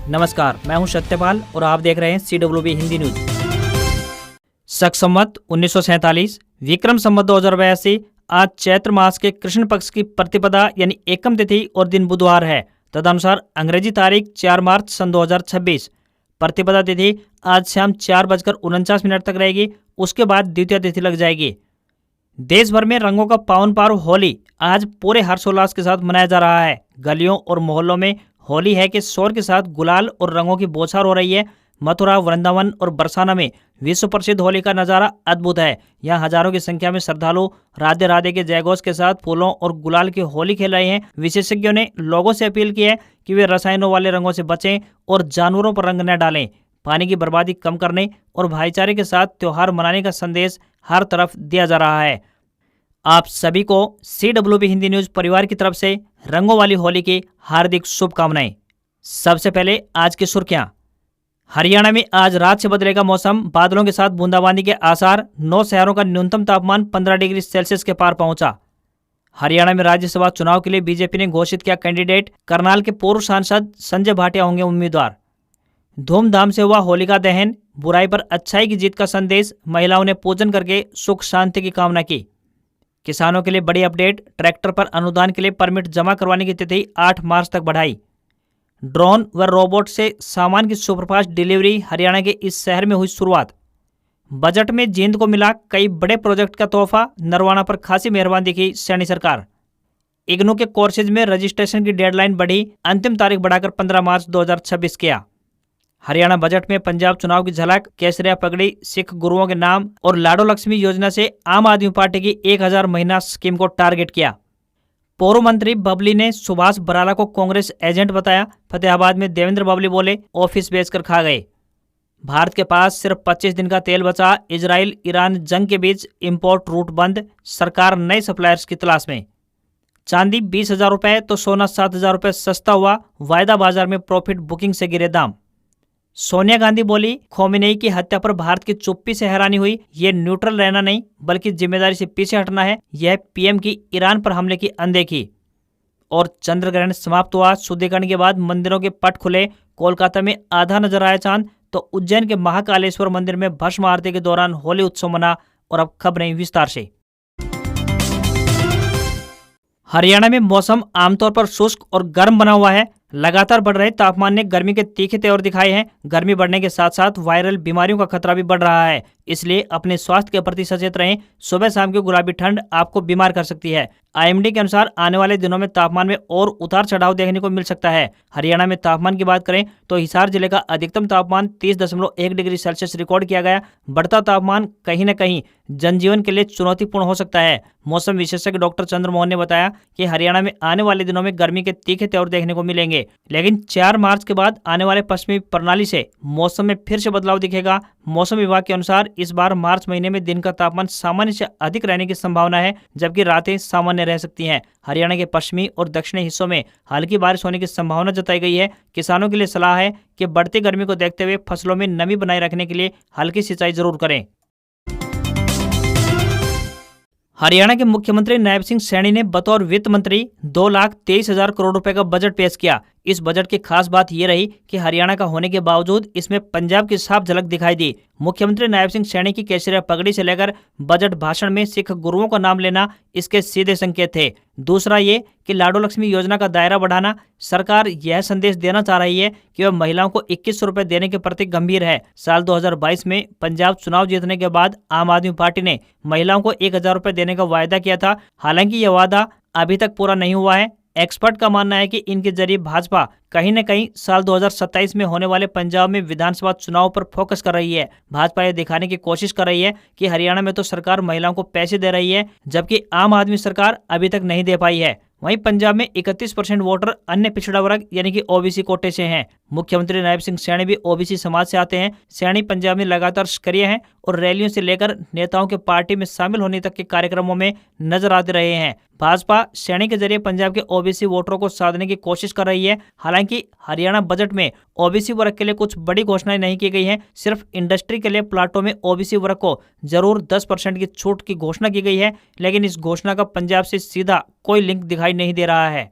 नमस्कार, मैं हूं सत्यपाल और आप देख रहे हैं CWB हिंदी न्यूज। शक संवत 1947 विक्रम संवत 2082 आज चैत्र मास के कृष्ण पक्ष की प्रतिपदा यानी एकम तिथि और दिन बुधवार है। तदनुसार अंग्रेजी तारीख 4 मार्च सन 2026। प्रतिपदा तिथि आज शाम 4:49 तक रहेगी। उसके बाद द्वितीय तिथि लग जाएगी। देश भर में रंगों का पावन पर्व होली आज पूरे हर्षोल्लास के साथ मनाया जा रहा है। गलियों और मोहल्लों में होली है कि शोर के साथ गुलाल और रंगों की बौछार हो रही है। मथुरा, वृंदावन और बरसाना में विश्व प्रसिद्ध होली का नज़ारा अद्भुत है। यहाँ हजारों की संख्या में श्रद्धालु राधे राधे के जयघोष के साथ फूलों और गुलाल की होली खेल रहे हैं। विशेषज्ञों ने लोगों से अपील की है कि वे रसायनों वाले रंगों से बचें और जानवरों पर रंग न डालें। पानी की बर्बादी कम करने और भाईचारे के साथ त्योहार मनाने का संदेश हर तरफ दिया जा रहा है। आप सभी को CWB हिंदी न्यूज परिवार की तरफ से रंगों वाली होली की हार्दिक शुभकामनाएं। सबसे पहले आज की सुर्खियां। हरियाणा में आज रात से बदलेगा मौसम, बादलों के साथ बूंदाबांदी के आसार। 9 शहरों का न्यूनतम तापमान 15 डिग्री सेल्सियस के पार पहुंचा। हरियाणा में राज्यसभा चुनाव के लिए बीजेपी ने घोषित किया कैंडिडेट। करनाल के पूर्व सांसद संजय भाटिया होंगे उम्मीदवार। धूमधाम से हुआ होलिका दहन, बुराई पर अच्छाई की जीत का संदेश। महिलाओं ने पूजन करके सुख शांति की कामना की। किसानों के लिए बड़ी अपडेट, ट्रैक्टर पर अनुदान के लिए परमिट जमा करवाने की तिथि 8 मार्च तक बढ़ाई। ड्रोन व रोबोट से सामान की सुपरफास्ट डिलीवरी, हरियाणा के इस शहर में हुई शुरुआत। बजट में जींद को मिला कई बड़े प्रोजेक्ट का तोहफा, नरवाना पर खासी मेहरबान दिखी सैनी सरकार। इग्नू के कोर्सेज में रजिस्ट्रेशन की डेडलाइन बढ़ी, अंतिम तारीख बढ़ाकर 15 मार्च 2026 किया। हरियाणा बजट में पंजाब चुनाव की झलक, केसरिया पगड़ी, सिख गुरुओं के नाम और लाडो लक्ष्मी योजना से आम आदमी पार्टी की 1000 महीना स्कीम को टारगेट किया। पूर्व मंत्री बबली ने सुभाष बराला को कांग्रेस एजेंट बताया। फतेहाबाद में देवेंद्र बबली बोले, ऑफिस बेचकर खा गए। भारत के पास सिर्फ 25 दिन का तेल बचा। इजराइल ईरान जंग के बीच इंपोर्ट रूट बंद, सरकार नए सप्लायर्स की तलाश में। चांदी 20,000 रुपये तो सोना 7,000 रुपये सस्ता हुआ। वायदा बाजार में प्रॉफिट बुकिंग से गिरे दाम। सोनिया गांधी बोली, खोमेनेई की हत्या पर भारत की चुप्पी से हैरानी हुई। ये न्यूट्रल रहना नहीं बल्कि जिम्मेदारी से पीछे हटना है। यह पीएम की ईरान पर हमले की अनदेखी। और चंद्र ग्रहण समाप्त हुआ। शुद्धिकरण के बाद मंदिरों के पट खुले। कोलकाता में आधा नजर आया चांद तो उज्जैन के महाकालेश्वर मंदिर में भस्म आरती के दौरान होली उत्सव मना। और अब खबरें विस्तार से। हरियाणा में मौसम आमतौर पर शुष्क और गर्म बना हुआ है। लगातार बढ़ रहे तापमान ने गर्मी के तीखे तेवर दिखाए हैं। गर्मी बढ़ने के साथ साथ वायरल बीमारियों का खतरा भी बढ़ रहा है, इसलिए अपने स्वास्थ्य के प्रति सचेत रहें। सुबह शाम की गुलाबी ठंड आपको बीमार कर सकती है। IMD के अनुसार आने वाले दिनों में तापमान में और उतार चढ़ाव देखने को मिल सकता है। हरियाणा में तापमान की बात करें तो हिसार जिले का अधिकतम तापमान 30.1 डिग्री सेल्सियस रिकॉर्ड किया गया। बढ़ता तापमान कहीं न कहीं जनजीवन के लिए चुनौतीपूर्ण हो सकता है। मौसम विशेषज्ञ डॉक्टर चंद्रमोहन ने बताया कि हरियाणा में आने वाले दिनों में गर्मी के तीखे तेवर देखने को मिलेंगे, लेकिन 4 मार्च के बाद आने वाले पश्चिमी प्रणाली से मौसम में फिर से बदलाव दिखेगा। मौसम विभाग के अनुसार इस बार मार्च महीने में दिन का तापमान सामान्य से अधिक रहने की संभावना है, जबकि रातें सामान्य रह सकती हैं। हरियाणा के पश्चिमी और दक्षिणी हिस्सों में हल्की बारिश होने की संभावना जताई गई है। किसानों के लिए सलाह है कि बढ़ती गर्मी को देखते हुए फसलों में नमी बनाए रखने के लिए हल्की सिंचाई जरूर करें। हरियाणा के मुख्यमंत्री नायब सिंह सैनी ने बतौर वित्त मंत्री 2,23,000 करोड़ रुपए का बजट पेश किया। इस बजट की खास बात यह रही कि हरियाणा का होने के बावजूद इसमें पंजाब की साफ झलक दिखाई दी। मुख्यमंत्री नायब सिंह सैनी की केसरिया पगड़ी से लेकर बजट भाषण में सिख गुरुओं का नाम लेना इसके सीधे संकेत थे। दूसरा ये कि लाडो लक्ष्मी योजना का दायरा बढ़ाना। सरकार यह संदेश देना चाह रही है कि वह महिलाओं को 2100 रुपये देने के प्रति गंभीर है। साल 2022 में पंजाब चुनाव जीतने के बाद आम आदमी पार्टी ने महिलाओं को 1000 रुपये देने का वायदा किया था। हालांकि यह वादा अभी तक पूरा नहीं हुआ है। एक्सपर्ट का मानना है कि इनके जरिए भाजपा कहीं न कहीं साल 2027 में होने वाले पंजाब में विधानसभा चुनाव पर फोकस कर रही है। भाजपा यह दिखाने की कोशिश कर रही है कि हरियाणा में तो सरकार महिलाओं को पैसे दे रही है, जबकि आम आदमी सरकार अभी तक नहीं दे पाई है। वहीं पंजाब में 31% वोटर अन्य पिछड़ा वर्ग यानी कि OBC कोटे से हैं। मुख्यमंत्री नायब सिंह सैनी भी OBC समाज से आते हैं। सैनी पंजाब में लगातार सक्रिय हैं और रैलियों से लेकर नेताओं के पार्टी में शामिल होने तक के कार्यक्रमों में नजर आते रहे हैं। भाजपा सैनी के जरिए पंजाब के OBC वोटरों को साधने की कोशिश कर रही है। हालांकि हरियाणा बजट में OBC वर्ग के लिए कुछ बड़ी घोषणाएं नहीं की गई हैं। सिर्फ इंडस्ट्री के लिए प्लाटों में OBC वर्ग को जरूर 10% की छूट की घोषणा की गई है, लेकिन इस घोषणा का पंजाब से सीधा कोई लिंक दिखाई नहीं दे रहा है।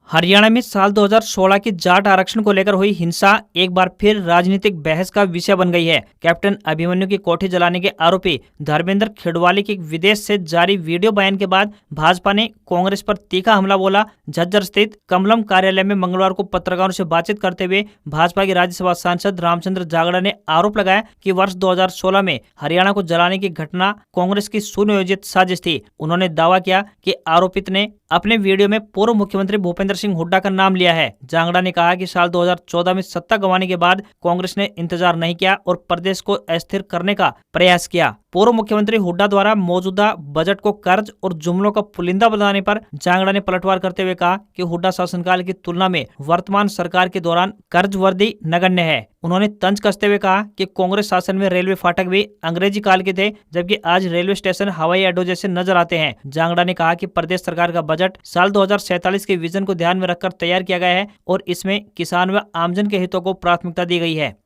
हरियाणा में साल 2016 की जाट आरक्षण को लेकर हुई हिंसा एक बार फिर राजनीतिक बहस का विषय बन गई है। कैप्टन अभिमन्यु की कोठी जलाने के आरोपी धर्मेंद्र खेड़वाली के विदेश से जारी वीडियो बयान के बाद भाजपा ने कांग्रेस पर तीखा हमला बोला। झज्जर स्थित कमलम कार्यालय में मंगलवार को पत्रकारों से बातचीत करते हुए भाजपा के राज्यसभा सांसद रामचंद्र जागड़ा ने आरोप लगाया कि वर्ष 2016 में हरियाणा को जलाने की घटना कांग्रेस की सुनियोजित साजिश थी। उन्होंने दावा किया कि आरोपित ने अपने वीडियो में पूर्व मुख्यमंत्री भूपेंद्र सिंह हुड्डा का नाम लिया है। जांगड़ा ने कहा कि साल 2014 में सत्ता गंवाने के बाद कांग्रेस ने इंतजार नहीं किया और प्रदेश को अस्थिर करने का प्रयास किया। पूर्व मुख्यमंत्री हुड्डा द्वारा मौजूदा बजट को कर्ज और जुमलों का पुलिंदा बताने पर जांगड़ा ने पलटवार करते हुए कहा कि हुड्डा शासनकाल की तुलना में वर्तमान सरकार के दौरान कर्जवर्दी नगण्य है। उन्होंने तंज कसते हुए कहा कि कांग्रेस शासन में रेलवे फाटक भी अंग्रेजी काल के थे, जबकि आज रेलवे स्टेशन हवाई अड्डों जैसे नजर आते हैं। जांगड़ा ने कहा कि प्रदेश सरकार का बजट साल 2047 के विजन को ध्यान में रखकर तैयार किया गया है और इसमें किसान व आमजन के हितों को प्राथमिकता दी गई है।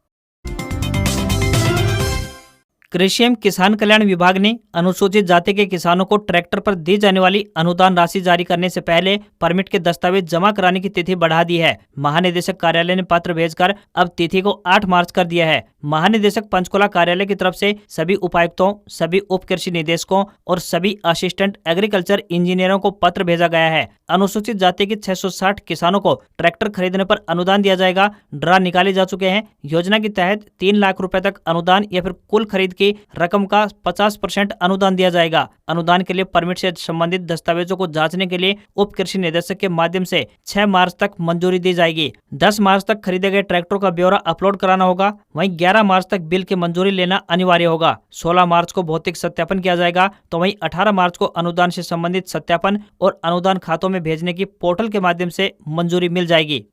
कृषि एवं किसान कल्याण विभाग ने अनुसूचित जाति के किसानों को ट्रैक्टर पर दी जाने वाली अनुदान राशि जारी करने से पहले परमिट के दस्तावेज जमा कराने की तिथि बढ़ा दी है। महानिदेशक कार्यालय ने पत्र भेजकर अब तिथि को 8 मार्च कर दिया है। महानिदेशक पंचकुला कार्यालय की तरफ से सभी उपायुक्तों, सभी उप कृषि निदेशकों और सभी असिस्टेंट एग्रीकल्चर इंजीनियरों को पत्र भेजा गया है। अनुसूचित जाति के 660 किसानों को ट्रैक्टर खरीदने पर अनुदान दिया जाएगा। ड्रा निकाले जा चुके हैं। योजना के तहत 3 लाख रुपए तक अनुदान या फिर कुल खरीद की रकम का 50% अनुदान दिया जाएगा। अनुदान के लिए परमिट से संबंधित दस्तावेजों को जांचने के लिए उप कृषि निदेशक के माध्यम से 6 मार्च तक मंजूरी दी जाएगी। 10 मार्च तक खरीदे गए ट्रैक्टरों का ब्यौरा अपलोड कराना होगा। वहीं 11 मार्च तक बिल की मंजूरी लेना अनिवार्य होगा। 16 मार्च को भौतिक सत्यापन किया जाएगा, तो वहीं 18 मार्च को अनुदान से संबंधित सत्यापन और अनुदान खातों में भेजने की पोर्टल के माध्यम से मंजूरी मिल जाएगी।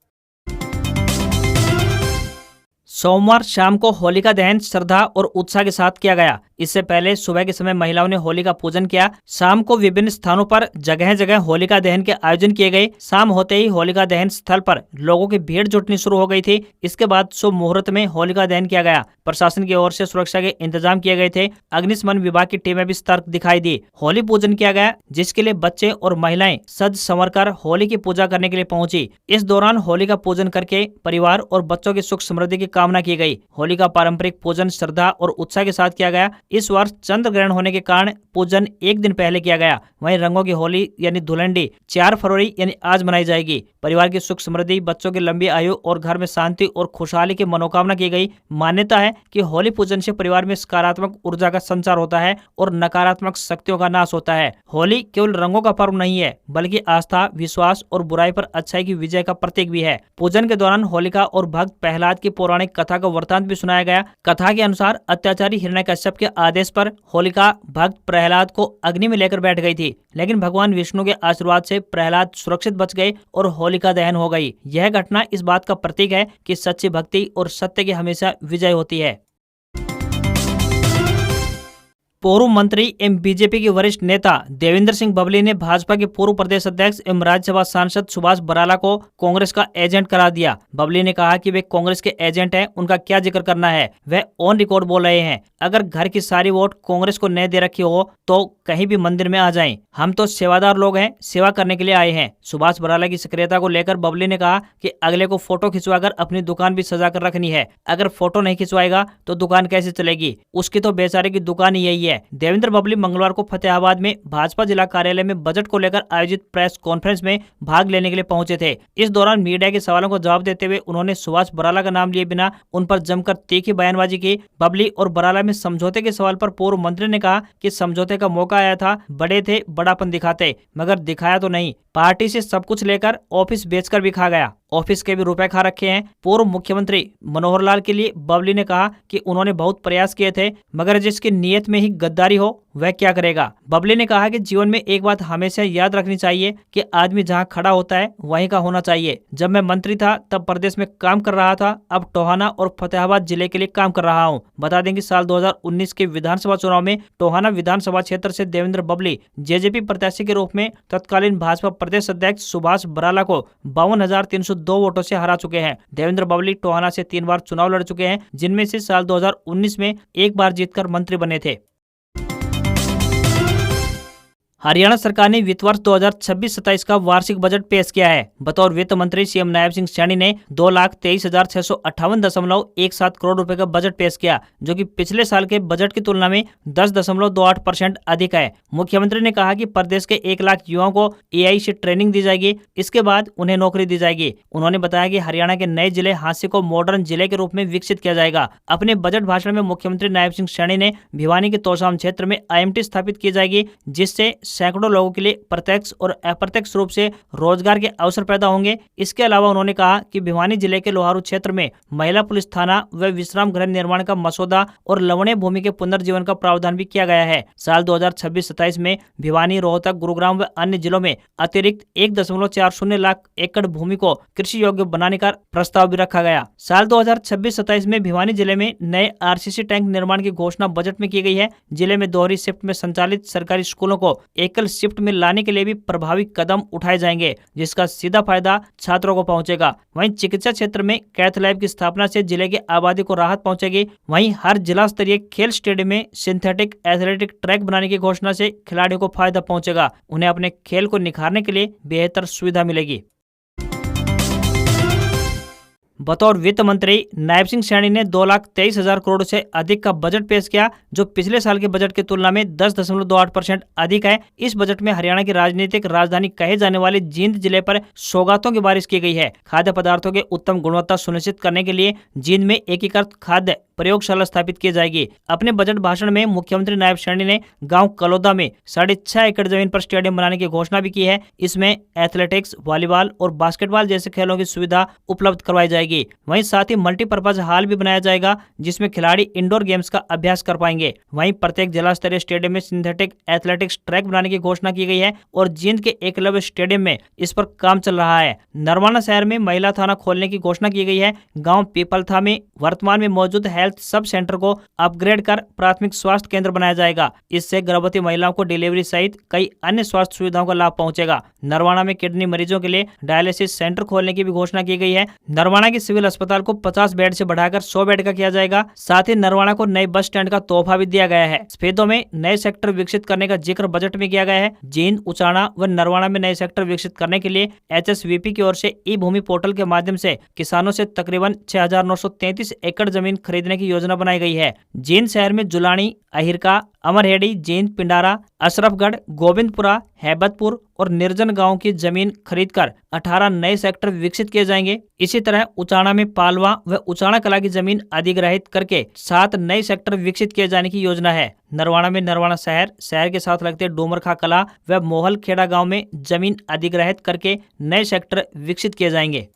सोमवार शाम को होलिका दहन श्रद्धा और उत्साह के साथ किया गया। इससे पहले सुबह के समय महिलाओं ने होली का पूजन किया। शाम को विभिन्न स्थानों पर जगह जगह होलिका दहन के आयोजन किए गए। शाम होते ही होलिका दहन स्थल पर लोगों की भीड़ जुटनी शुरू हो गई थी। इसके बाद शुभ मुहूर्त में होलिका दहन किया गया। प्रशासन की ओर से सुरक्षा के इंतजाम किए गए थे। अग्निशमन विभाग की टीमें भी सतर्क दिखाई दी। होली पूजन किया गया, जिसके लिए बच्चे और महिलाएं सज संवर कर होली की पूजा करने के लिए पहुंची। इस दौरान होली का पूजन करके परिवार और बच्चों की सुख समृद्धि की कामना की गई। होली का पारंपरिक पूजन श्रद्धा और उत्साह के साथ किया गया। इस वर्ष चंद्र ग्रहण होने के कारण पूजन एक दिन पहले किया गया। वहीं रंगों की होली यानी धुलंडी 4 फरवरी यानी आज मनाई जाएगी। परिवार की सुख समृद्धि, बच्चों की लंबी आयु और घर में शांति और खुशहाली की मनोकामना की गई। मान्यता है कि होली पूजन से परिवार में सकारात्मक ऊर्जा का संचार होता है और नकारात्मक शक्तियों का नाश होता है। होली केवल रंगों का पर्व नहीं है, बल्कि आस्था, विश्वास और बुराई पर अच्छाई की विजय का प्रतीक भी है। पूजन के दौरान होलिका और भक्त प्रहलाद की पौराणिक कथा का वृतांत भी सुनाया गया। कथा के अनुसार अत्याचारी हिरण्यकश्यप के आदेश पर होलिका भक्त प्रहलाद को अग्नि में लेकर बैठ गई थी, लेकिन भगवान विष्णु के आशीर्वाद से प्रहलाद सुरक्षित बच गए और होलिका दहन हो गई। यह घटना इस बात का प्रतीक है कि सच्ची भक्ति और सत्य की हमेशा विजय होती है। पूर्व मंत्री एवं बीजेपी के वरिष्ठ नेता देवेंद्र सिंह बबली ने भाजपा के पूर्व प्रदेश अध्यक्ष एवं राज्यसभा सांसद सुभाष बराला को कांग्रेस का एजेंट करार दिया। बबली ने कहा कि वे कांग्रेस के एजेंट हैं, उनका क्या जिक्र करना है, वह ऑन रिकॉर्ड बोल रहे हैं। अगर घर की सारी वोट कांग्रेस को न दे रखी हो तो कहीं भी मंदिर में आ जाएं। हम तो सेवादार लोग हैं, सेवा करने के लिए आए हैं। सुभाष बराला की सक्रियता को लेकर बबली ने कहा कि अगले को फोटो खिंचवाकर अपनी दुकान भी सजा कर रखनी है। अगर फोटो नहीं खिंचवाएगा तो दुकान कैसे चलेगी? उसकी तो बेचारे की दुकान ही यही है। देवेंद्र बबली मंगलवार को फतेहाबाद में भाजपा जिला कार्यालय में बजट को लेकर आयोजित प्रेस कॉन्फ्रेंस में भाग लेने के लिए पहुंचे थे। इस दौरान मीडिया के सवालों को जवाब देते हुए उन्होंने सुभाष बराला का नाम लिए बिना उन पर जमकर तीखी बयानबाजी की। बबली और बराला में समझौते के सवाल पर पूर्व मंत्री ने कहा कि समझौते का मौका आया था, बड़े थे, बड़ापन दिखाते, मगर दिखाया तो नहीं। पार्टी से सब कुछ लेकर ऑफिस बेचकर भी खा गया। ऑफिस के भी रुपए खा रखे हैं। पूर्व मुख्यमंत्री मनोहर लाल के लिए बबली ने कहा कि उन्होंने बहुत प्रयास किए थे, मगर जिसकी नीयत में ही गद्दारी हो वह क्या करेगा। बबली ने कहा कि जीवन में एक बात हमेशा याद रखनी चाहिए कि आदमी जहां खड़ा होता है वहीं का होना चाहिए। जब मैं मंत्री था तब प्रदेश में काम कर रहा था, अब टोहाना और फतेहाबाद जिले के लिए काम कर रहा हूं। बता दें कि साल 2019 के विधानसभा चुनाव में टोहाना विधानसभा क्षेत्र से देवेंद्र बबली जेजेपी प्रत्याशी के रूप में तत्कालीन भाजपा प्रदेश अध्यक्ष सुभाष बराला को 52,302 वोटों से हरा चुके हैं। देवेंद्र बबली टोहाना से 3 बार चुनाव लड़ चुके हैं, जिनमें से साल 2019 में 1 बार जीतकर मंत्री बने थे। हरियाणा सरकार ने वित्त वर्ष 2026-27 का वार्षिक बजट पेश किया है। बतौर वित्त मंत्री सीएम नायब सिंह सैनी ने 2,23,658.17 करोड़ रुपए का बजट पेश किया, जो कि पिछले साल के बजट की तुलना में 10.28% अधिक है। मुख्यमंत्री ने कहा कि प्रदेश के 1 लाख युवाओं को एआई से ट्रेनिंग दी जाएगी, इसके बाद उन्हें नौकरी दी जाएगी। उन्होंने बताया कि हरियाणा के नए जिले हांसी को मॉडर्न जिले के रूप में विकसित किया जाएगा। अपने बजट भाषण में मुख्यमंत्री नायब सिंह सैनी ने भिवानी के तोशाम क्षेत्र में आईएमटी स्थापित की जाएगी, जिससे सैकड़ों लोगों के लिए प्रत्यक्ष और अप्रत्यक्ष रूप से रोजगार के अवसर पैदा होंगे। इसके अलावा उन्होंने कहा कि भिवानी जिले के लोहारू क्षेत्र में महिला पुलिस थाना व विश्राम गृह निर्माण का मसौदा और लवणीय भूमि के पुनर्जीवन का प्रावधान भी किया गया है। साल 2026-27 में भिवानी, रोहतक, गुरुग्राम व अन्य जिलों में अतिरिक्त 1.40 लाख एकड़ भूमि को कृषि योग्य बनाने का प्रस्ताव भी रखा गया। साल 2026-27 में भिवानी जिले में नए आरसीसी टैंक निर्माण की घोषणा बजट में की गई है। जिले में दोहरी शिफ्ट में संचालित सरकारी स्कूलों को एकल शिफ्ट में लाने के लिए भी प्रभावी कदम उठाए जाएंगे, जिसका सीधा फायदा छात्रों को पहुंचेगा। वहीं चिकित्सा क्षेत्र में कैथ लैब की स्थापना से जिले की आबादी को राहत पहुंचेगी। वहीं हर जिला स्तरीय खेल स्टेडियम में सिंथेटिक एथलेटिक ट्रैक बनाने की घोषणा से खिलाड़ियों को फायदा पहुंचेगा। उन्हें अपने खेल को निखारने के लिए बेहतर सुविधा मिलेगी। बतौर वित्त मंत्री नायब सिंह सैनी ने 2,23,000 करोड़ से अधिक का बजट पेश किया, जो पिछले साल के बजट की तुलना में 10.28% अधिक है। इस बजट में हरियाणा की राजनीतिक राजधानी कहे जाने वाले जींद जिले पर सौगातों की बारिश की गई है। खाद्य पदार्थों के उत्तम गुणवत्ता सुनिश्चित करने के लिए जींद में एकीकृत खाद्य प्रयोगशाला स्थापित की जाएगी। अपने बजट भाषण में मुख्यमंत्री नायब सैनी ने गांव कलोदा में 6.5 एकड़ जमीन पर स्टेडियम बनाने की घोषणा भी की है। इसमें एथलेटिक्स, वॉलीबॉल और बास्केटबॉल जैसे खेलों की सुविधा उपलब्ध करवाई जाएगी। वहीं साथ ही मल्टीपर्पज हॉल भी बनाया जाएगा, जिसमें खिलाड़ी इंडोर गेम्स का अभ्यास कर पाएंगे। वहीं प्रत्येक जिला स्तरीय स्टेडियम में सिंथेटिक एथलेटिक्स ट्रैक बनाने की घोषणा की गई है और जींद के एकलव्य स्टेडियम में इस पर काम चल रहा है। नरवाना शहर में महिला थाना खोलने की घोषणा की गई है। गाँव पीपलथा में वर्तमान में मौजूद हेल्थ सब सेंटर को अपग्रेड कर प्राथमिक स्वास्थ्य केंद्र बनाया जाएगा। इससे गर्भवती महिलाओं को डिलीवरी सहित कई अन्य स्वास्थ्य सुविधाओं का लाभ पहुंचेगा। नरवाना में किडनी मरीजों के लिए डायलिसिस सेंटर खोलने की भी घोषणा की गई है। नरवाना के सिविल अस्पताल को 50 बेड से बढ़ाकर 100 बेड का किया जाएगा। साथ ही नरवाना को नए बस स्टैंड का तोहफा भी दिया गया है। सफेदों में नए सेक्टर विकसित करने का जिक्र बजट में किया गया है। जींद, उचाना व नरवाना में नए सेक्टर विकसित करने के लिए HSVP की ओर से ई भूमि पोर्टल के माध्यम से किसानों से तकरीबन 6,933 एकड़ जमीन खरीदने की योजना बनाई गई है। जींद शहर में जुलानी, अहिरका, अमरहेड़ी, जींद, पिंडारा, अशरफगढ़, गोविंदपुरा, हैबतपुर और निर्जन गांव की जमीन खरीदकर 18 नए सेक्टर विकसित किए जाएंगे। इसी तरह उचाना में पालवा व उचाना कला की जमीन अधिग्रहित करके 7 नए सेक्टर विकसित किए जाने की योजना है। नरवाना में नरवाना शहर के साथ लगते डूमरखा कला व मोहल खेड़ा गाँव में जमीन अधिग्रहित करके नए सेक्टर विकसित किए जाएंगे।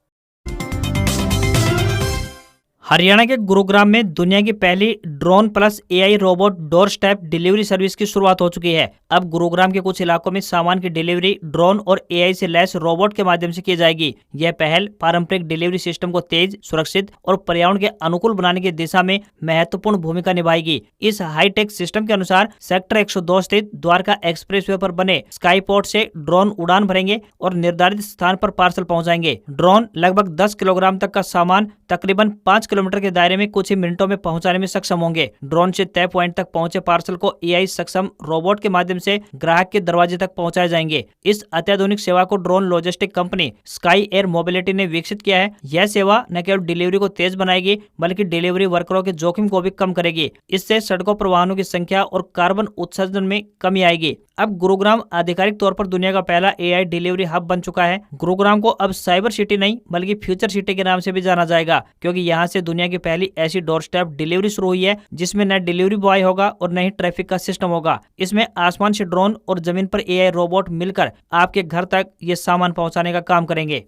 हरियाणा के गुरुग्राम में दुनिया की पहली drone plus AI robot door step delivery service की शुरुआत हो चुकी है। अब गुरुग्राम के कुछ इलाकों में सामान की डिलीवरी ड्रोन और एआई से लैस रोबोट के माध्यम से की जाएगी। यह पहल पारंपरिक डिलीवरी सिस्टम को तेज, सुरक्षित और पर्यावरण के अनुकूल बनाने की दिशा में महत्वपूर्ण भूमिका निभाएगी। इस हाईटेक सिस्टम के अनुसार सेक्टर 102 स्थित द्वारका एक्सप्रेसवे पर बने स्काईपोर्ट से ड्रोन उड़ान भरेंगे और निर्धारित स्थान पर पार्सल पहुंचाएंगे। ड्रोन लगभग 10 किलोग्राम तक का सामान तकरीबन 5 किलोमीटर के दायरे में कुछ ही मिनटों में पहुंचाने में सक्षम होंगे। ड्रोन से तय पॉइंट तक पहुंचे पार्सल को एआई सक्षम रोबोट के माध्यम से ग्राहक के दरवाजे तक पहुंचाए जाएंगे। इस अत्याधुनिक सेवा को drone logistic company sky air mobility ने विकसित किया है। यह सेवा न केवल डिलीवरी को तेज बनाएगी, बल्कि डिलीवरी वर्करों के जोखिम को भी कम करेगी। इससे सड़कों पर वाहनों की संख्या और कार्बन उत्सर्जन में कमी आएगी। अब गुरुग्राम आधिकारिक तौर पर दुनिया का पहला एआई डिलीवरी हब बन चुका है। गुरुग्राम को अब साइबर सिटी नहीं बल्कि फ्यूचर सिटी के नाम से भी जाना जाएगा, क्योंकि यहाँ से दुनिया की पहली ऐसी डोर स्टेप डिलीवरी शुरू हुई है जिसमें न डिलीवरी बॉय होगा और न ही ट्रैफिक का सिस्टम होगा। इसमें आसमान से ड्रोन और जमीन पर एआई रोबोट मिलकर आपके घर तक ये सामान पहुंचाने का काम करेंगे।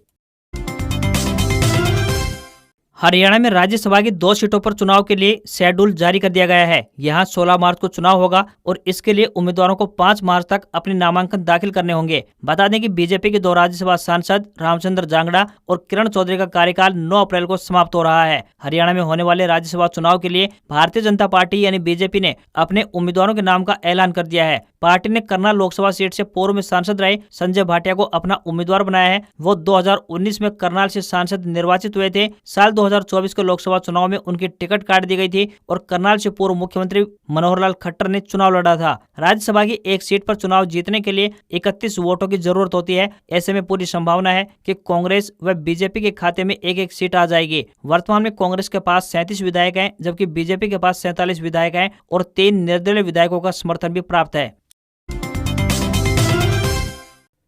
हरियाणा में राज्यसभा की 2 सीटों पर चुनाव के लिए शेड्यूल जारी कर दिया गया है। यहां 16 मार्च को चुनाव होगा और इसके लिए उम्मीदवारों को 5 मार्च तक अपने नामांकन दाखिल करने होंगे। बता दें कि बीजेपी के 2 राज्यसभा सांसद रामचंद्र जांगड़ा और किरण चौधरी का कार्यकाल 9 अप्रैल को समाप्त हो रहा है। हरियाणा में होने वाले राज्यसभा चुनाव के लिए भारतीय जनता पार्टी यानी बीजेपी ने अपने उम्मीदवारों के नाम का ऐलान कर दिया है। पार्टी ने करनाल लोकसभा सीट से पूर्व में सांसद रहे संजय भाटिया को अपना उम्मीदवार बनाया है। वो 2019 में करनाल से सांसद निर्वाचित हुए थे। साल 2024 के लोकसभा चुनाव में उनकी टिकट काट दी गई थी और करनाल से पूर्व मुख्यमंत्री मनोहर लाल खट्टर ने चुनाव लड़ा था। राज्यसभा की एक सीट पर चुनाव जीतने के लिए 31 वोटों की जरूरत होती है। ऐसे में पूरी संभावना है कि कांग्रेस व बीजेपी के खाते में एक एक सीट आ जाएगी। वर्तमान में कांग्रेस के पास 37 विधायक हैं, जबकि बीजेपी के पास 47 विधायक हैं और 3 निर्दलीय विधायकों का समर्थन भी प्राप्त है।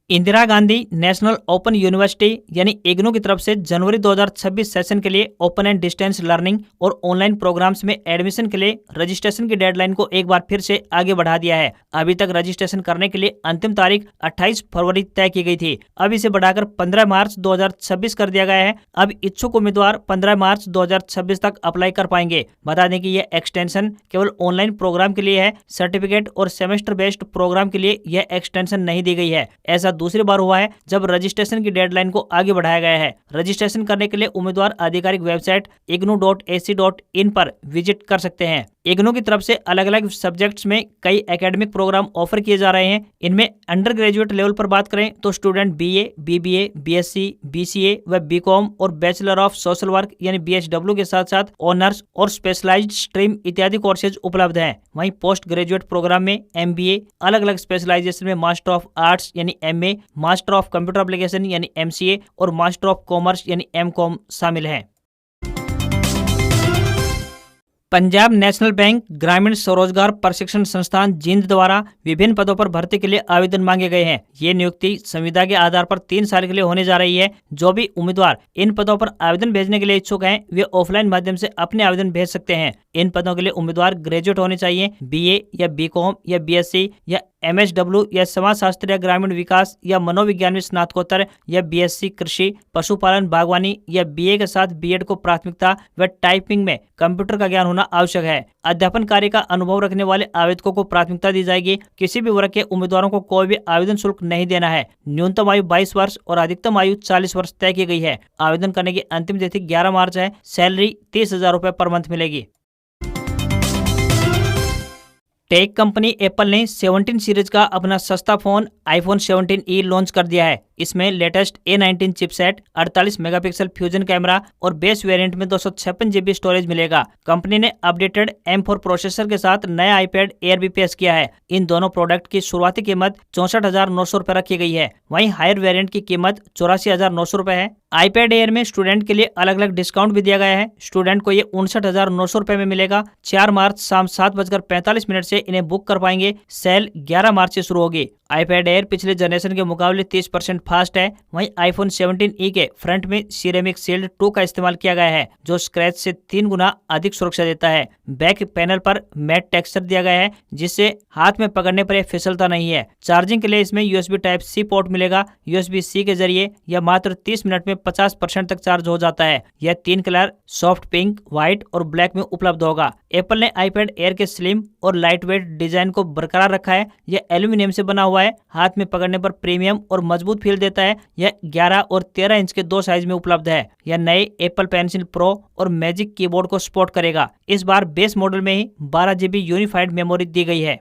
Indira Gandhi national open university यानी इग्नू की तरफ से जनवरी 2026 सेशन के लिए ओपन एंड डिस्टेंस लर्निंग और ऑनलाइन प्रोग्राम्स में एडमिशन के लिए रजिस्ट्रेशन की डेडलाइन को एक बार फिर से आगे बढ़ा दिया है। अभी तक रजिस्ट्रेशन करने के लिए अंतिम तारीख 28 फरवरी तय की गई थी। अब इसे बढ़ाकर 15 मार्च 2026 कर दिया गया है। अब इच्छुक उम्मीदवार 15 मार्च 2026 तक अप्लाई कर पाएंगे। बता दें कि यह एक्सटेंशन केवल ऑनलाइन प्रोग्राम के लिए है। सर्टिफिकेट और सेमेस्टर बेस्ड प्रोग्राम के लिए यह एक्सटेंशन नहीं दी गई है। ऐसा दूसरी बार हुआ है जब रजिस्ट्रेशन की डेडलाइन को आगे बढ़ाया गया है। रजिस्ट्रेशन करने के लिए उम्मीदवार आधिकारिक वेबसाइट ignou.ac.in पर विजिट कर सकते हैं। इग्नू की तरफ से अलग अलग सब्जेक्ट्स में कई एकेडमिक प्रोग्राम ऑफर किए जा रहे हैं। इनमें अंडर ग्रेजुएट लेवल पर बात करें तो student BA, BBA, BSc, BCA व BCom और बैचलर ऑफ सोशल वर्क यानी BSW के साथ साथ ऑनर्स और स्पेशलाइज्ड स्ट्रीम इत्यादि कोर्सेज उपलब्ध हैं। वहीं पोस्ट ग्रेजुएट प्रोग्राम में MBA, अलग अलग स्पेशलाइजेशन में मास्टर ऑफ आर्ट्स यानी MA, master of computer application यानी MCA और मास्टर ऑफ कॉमर्स यानी MCom शामिल हैं। पंजाब नेशनल बैंक ग्रामीण स्वरोजगार प्रशिक्षण संस्थान जींद द्वारा विभिन्न पदों पर भर्ती के लिए आवेदन मांगे गए हैं। ये नियुक्ति संविदा के आधार पर 3 साल के लिए होने जा रही है। जो भी उम्मीदवार इन पदों पर आवेदन भेजने के लिए इच्छुक हैं, वे ऑफलाइन माध्यम से अपने आवेदन भेज सकते हैं। इन पदों के लिए उम्मीदवार ग्रेजुएट होने चाहिए। BA या BCom या BSc या MSW या समाजशास्त्र या ग्रामीण विकास या मनोविज्ञान में स्नातकोत्तर या BSc कृषि, पशुपालन, बागवानी या BA के साथ B.Ed को प्राथमिकता व टाइपिंग में कंप्यूटर का ज्ञान होना आवश्यक है। अध्यापन कार्य का अनुभव रखने वाले आवेदकों को प्राथमिकता दी जाएगी। किसी भी वर्ग के उम्मीदवारों को कोई भी आवेदन शुल्क नहीं देना है। न्यूनतम आयु 22 वर्ष और अधिकतम आयु 40 वर्ष तय की गई है। आवेदन करने की अंतिम तिथि 11 मार्च है। सैलरी 30,000 रुपए पर मंथ मिलेगी। टेक कंपनी एप्पल ने 17 सीरीज का अपना सस्ता फोन iPhone 17e लॉन्च कर दिया है। इसमें latest A19 chipset, 48 megapixel fusion camera और बेस वेरिएंट में 256 GB स्टोरेज मिलेगा। कंपनी ने अपडेटेड M4 प्रोसेसर के साथ नया iPad Air भी पेश किया है। इन दोनों प्रोडक्ट की शुरुआती कीमत 64,900 रुपए रखी गई है। वहीं हायर वेरिएंट की कीमत 84,900 रुपए है। iPad Air में स्टूडेंट के लिए अलग अलग डिस्काउंट भी दिया गया है। स्टूडेंट को ये 59,900 रुपए में मिलेगा। 4 मार्च शाम 7:45 से इन्हें बुक कर पाएंगे। सेल 11 मार्च से शुरू होगी। iPad Air पिछले जनरेशन के मुकाबले 30% फास्ट है। वहीं iPhone 17e के फ्रंट में सिरेमिक शील्ड 2 का इस्तेमाल किया गया है, जो स्क्रैच से 3 गुना अधिक सुरक्षा देता है। बैक पैनल पर मैट टेक्सचर दिया गया है, जिससे हाथ में पकड़ने पर यह फिसलता नहीं है। चार्जिंग के लिए इसमें USB Type-C पोर्ट मिलेगा। USB-C के जरिए यह मात्र 30 मिनट में 50% तक चार्ज हो जाता है। यह 3 कलर सॉफ्ट पिंक, व्हाइट और ब्लैक में उपलब्ध होगा। एप्पल ने iPad Air के स्लिम और लाइट वेट डिजाइन को बरकरार रखा है। यह एल्यूमिनियम से बना हुआ है। हाथ में पकड़ने पर प्रीमियम और मजबूत फील देता है। यह 11 और 13 इंच के 2 साइज में उपलब्ध है। यह नए एप्पल पेंसिल प्रो और मैजिक कीबोर्ड को सपोर्ट करेगा। इस बार बेस मॉडल में ही 12 GB यूनिफाइड मेमोरी दी गई है।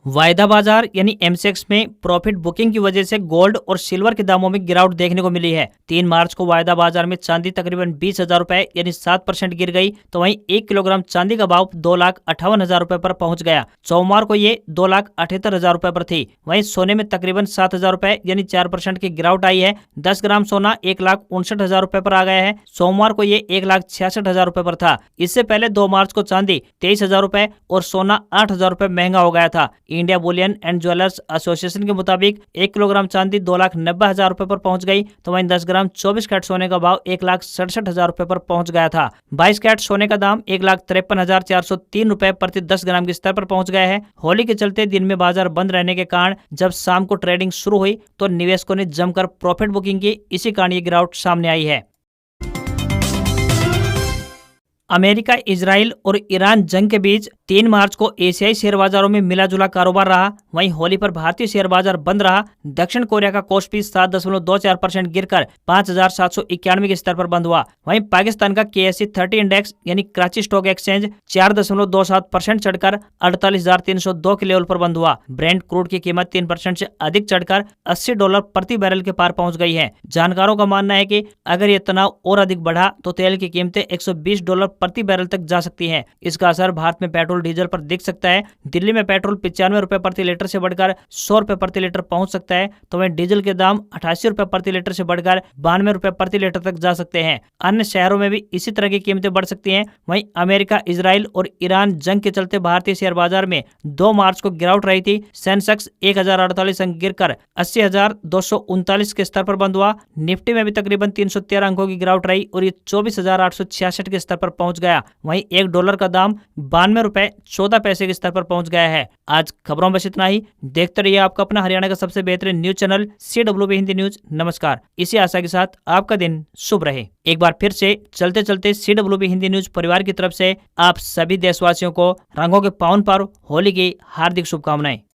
वायदा बाजार यानी MCX में प्रॉफिट बुकिंग की वजह से गोल्ड और सिल्वर के दामों में गिरावट देखने को मिली है। 3 मार्च को वायदा बाजार में चांदी तकरीबन 20,000 रुपए यानी 7% गिर गई, तो वहीं 1 किलोग्राम चांदी का भाव 2,58,000 रुपए पर पहुंच गया। सोमवार को ये 2,78,000 रुपए पर थी। वहीं सोने में तकरीबन 7,000 रुपए यानी 4% की गिरावट आई है। 10 ग्राम सोना 1,59,000 रुपए पर आ गया है। सोमवार को ये 1,66,000 रुपए पर था। इससे पहले 2 मार्च को चांदी 23,000 रुपए और सोना 8,000 रुपए महंगा हो गया था। India Boolean and jewellers association के मुताबिक 1 किलोग्राम चांदी 2,90,000 रुपए पर पहुंच गई, तो वहीं 10 ग्राम 24 कैरेट सोने का भाव 1,67,000 रुपए पर पहुंच गया था। 22 कैरेट सोने का दाम 1,53,403 रुपए प्रति 10 ग्राम के स्तर पर पहुंच गया है। होली के चलते दिन में बाजार बंद रहने के कारण जब शाम को ट्रेडिंग शुरू हुई तो निवेशकों ने जमकर प्रॉफिट बुकिंग की। इसी कारण ये गिरावट सामने आई है। अमेरिका, इजराइल और ईरान जंग के बीच 3 मार्च को एशियाई शेयर बाजारों में मिला जुला कारोबार रहा। वहीं होली पर भारतीय शेयर बाजार बंद रहा। दक्षिण कोरिया का कोस्पी 7.24% गिरकर 5,791 के स्तर पर बंद हुआ। वहीं पाकिस्तान का KSE 30 इंडेक्स यानी कराची स्टॉक एक्सचेंज 4.27% चढ़कर 48,302 के लेवल पर बंद हुआ। ब्रेंट क्रूड की कीमत 3% से अधिक चढ़कर $80 प्रति बैरल के पार पहुंच गई है। जानकारों का मानना है कि अगर ये तनाव और अधिक बढ़ा तो तेल की कीमतें $120 प्रति बैरल तक जा सकती हैं। इसका असर भारत में पेट्रोल डीजल पर दिख सकता है। दिल्ली में पेट्रोल 95 रुपए प्रति लीटर से बढ़कर 100 रुपए प्रति लीटर पहुंच सकता है, तो वहीं डीजल के दाम 88 रुपए प्रति लीटर से बढ़कर 92 रुपए प्रति लीटर तक जा सकते हैं। अन्य शहरों में भी इसी तरह की कीमतें बढ़ सकती हैं। वहीं अमेरिका, इजराइल और ईरान जंग के चलते भारतीय शेयर बाजार में 2 मार्च को गिरावट रही थी। सेंसेक्स 1048 अंक गिरकर 80,239 के स्तर पर बंद हुआ। निफ्टी में भी तकरीबन 313 अंकों की गिरावट रही और ये 24,866 के स्तर पर पहुंच गया। वहीं $1 का दाम 92 रुपए 14 पैसे के स्तर पर पहुंच गया है। आज खबरों में बस इतना ही। देखते रहिए आपका अपना हरियाणा का सबसे बेहतरीन news channel CWB Hindi news. नमस्कार। इसी आशा के साथ आपका दिन शुभ रहे। एक बार फिर से चलते चलते CWB हिंदी न्यूज परिवार की तरफ से आप सभी देशवासियों को रंगों के पावन पर्व होली की हार्दिक शुभकामनाएं।